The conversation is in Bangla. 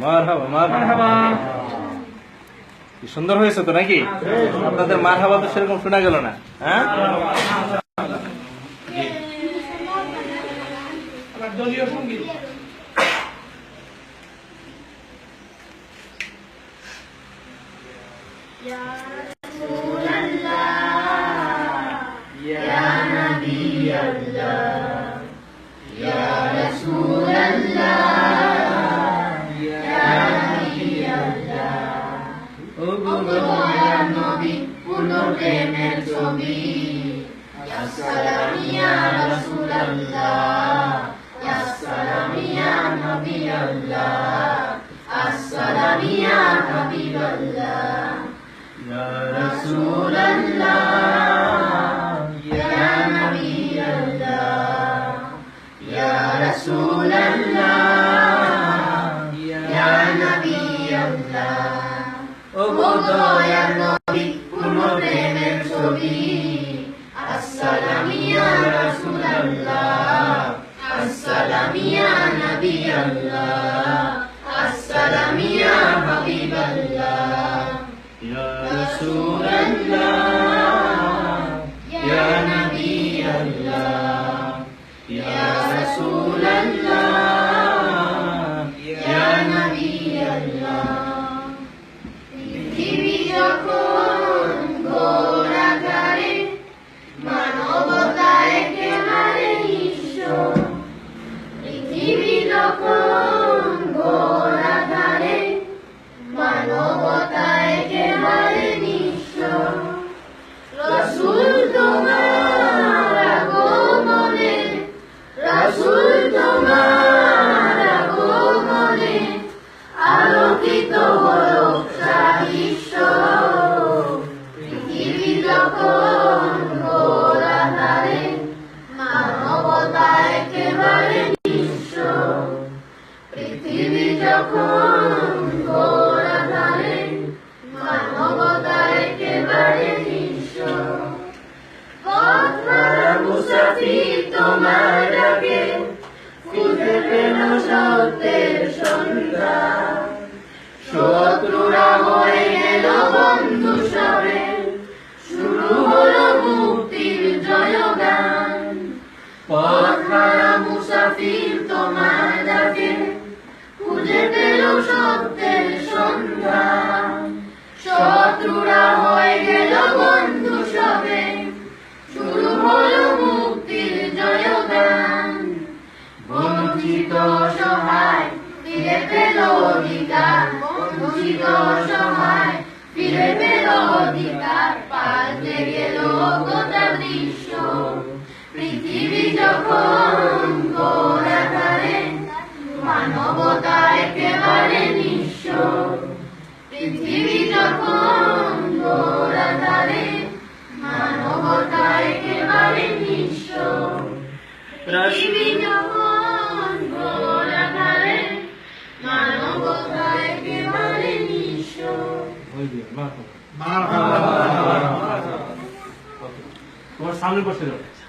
মারহাবা মারহাবা। কি সুন্দর হয়েছে তো নাকি? আপনাদের মারহাবা তো সেরকম শোনা গেল না। হ্যাঁ, দলীয় সঙ্গীত। প্রেমের ছবি আসসালাম ইয়া রাসূলুল্লাহ আসসালাম ইয়া নবী আল্লাহ আসসালাম ইয়া হাবিবাল্লাহ ইয়া রাসূলুল্লাহ ইয়া নবী আল্লাহ ইয়া রাসূলুল্লাহ ইয়া নবী আল্লাহ ও দয়ার নবী প্রেমের ছবি আসসালাম ইয়া রাসূলুল্লাহ আসসালাম ইয়া নবী আল্লাহ আসসালাম ইয়া হাবিবাল্লাহ ইয়া রাসূলুল্লাহ ইয়া নবী আল্লাহ ইয়া রাসূলুল্লাহ ইয়া নবী আল্লাহ পৃথিবী যখন ঘোরাঘারে মানবতা একেবারে নিঃস্ব পৃথিবী যখন ঘোরাঘারে মানবতা একেবারে নিঃস্ব রাসূল তোমার আগমনে রাসূল তোমার আগমনে আলোকিত হলো বিশ্ব পৃথিবী যখন ঘোরাঘারে মানবতা একেবারে নিঃস্ব পৃথিবী যখন ঘোরাঘারে মানবতা একেবারে নিঃস্ব পথহারা মুসাফির তোমার ডাকে খুঁজে পেল সত্যের সন্ধান শত্রুরা হয়ে গেল বন্ধু সবে শুরু হলো মুক্তির জয়গান পথহারা মুসাফির তোমার ডাকে খুঁজে পেল সত্যের সন্ধান শত্রুরা হয়ে গেল বন্ধু সবে শুরু হলো মুক্তির জয়গান বঞ্চিত সহায় ফিরে পেল অধিকার বঞ্চিত সহায় ফিরে পেল অধিকার পাল্টে গেল গোটা দৃশ্য পৃথিবী যখন ঘোরাঘারে মানবতা একেবারে নিঃস্ব পৃথিবী যখন ঘোরাঘারে মানবতা একেবারে নিঃস্ব পৃথিবী যখন ঘোরাঘারে মানবতা একেবারে নিঃস্ব তোমার সামনে বসে যাও।